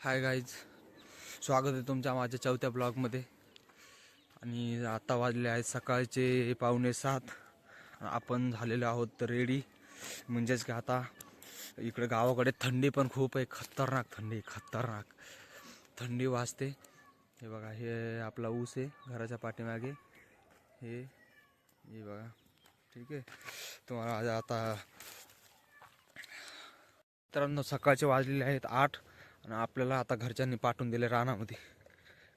Hi guys, स्वागत आहे तुमच्या माझ्या चौथ्या ब्लॉगमध्ये. आणि आता वाजले आहेत सकाळचे 6:45. आपण झालेलो आहोत रेडी. म्हणजेच की आता इकडे गावाकडे थंडी पण खूप आहे, खतरनाक थंडी वाजते. हे बघा, हे आपला ऊस आहे घराच्या पाठीमागे. हे बघा, ठीक आहे. तुम्हाला आता मित्रांनो सकाळचे वाजलेले आहेत 8 आणि आपल्याला आता घरच्यांनी पाठवून दिले रानामध्ये.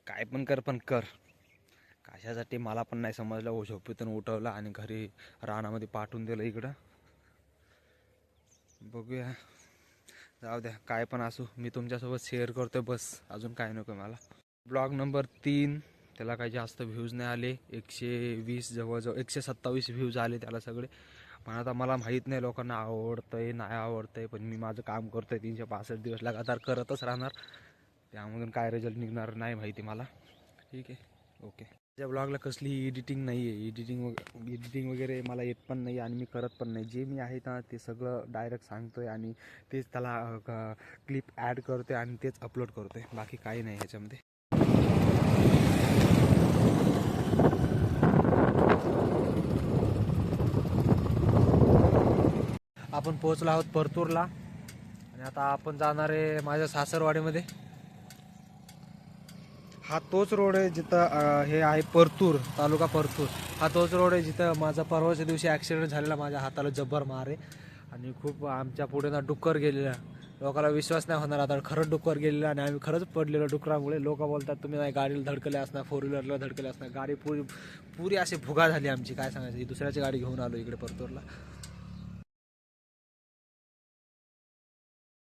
काय पण कर कशासाठी मला पण नाही समजलं. झोपेतून उठवलं आणि घरी रानामध्ये पाठवून दिलं इकडं. बघूया, जाऊ द्या, काय पण असू, मी तुमच्यासोबत शेअर करतोय बस, अजून काय नको मला. ब्लॉग नंबर 3, त्याला काही जास्त व्ह्यूज नाही आले. 120 जवळजवळ 127 व्ह्यूज आले त्याला सगळे. पण आता मला माहीत नाही लोकांना आवडतंय नाही आवडतंय, पण मी माझं काम करतोय 365 दिवस लगातार करतच राहणार. त्यामधून काय रिझल्ट निघणार नाही माहिती मला. ठीक आहे, ओके. त्या ब्लॉगला कसली एडिटिंग नाही आहे. एडिटिंग वगैरे मला येत पण नाही आणि मी करत पण नाही. जे मी आहे ना ते सगळं डायरेक्ट सांगतोय आणि तेच त्याला क्लिप ॲड करतोय आणि तेच अपलोड करतोय. बाकी काही नाही ह्याच्यामध्ये. आपण पोहोचलो आहोत परतूरला आणि आता आपण जाणार आहे माझ्या सासरवाडीमध्ये. हा तोच रोड आहे जिथं हे आहे परतूर, तालुका परतूर. हा तोच रोड आहे जिथं माझा परवाच्या दिवशी ॲक्सिडेंट झालेला. माझ्या हाताला जब्बर मार आहे आणि खूप आमच्या पुढे ना डुक्कर गेलेला. लोकांना विश्वास नाही होणार आता, खरंच डुक्कर गेलेला आणि आम्ही खरंच पडलेलो डुकरामुळे. लोक बोलतात तुम्ही नाही गाडीला धडकले असणार, 4 व्हीलरला धडकले असणार. गाडी पुरी अशी भुगा झाली आमची, काय सांगायची. दुसऱ्याची गाडी घेऊन आलो इकडे परतूरला.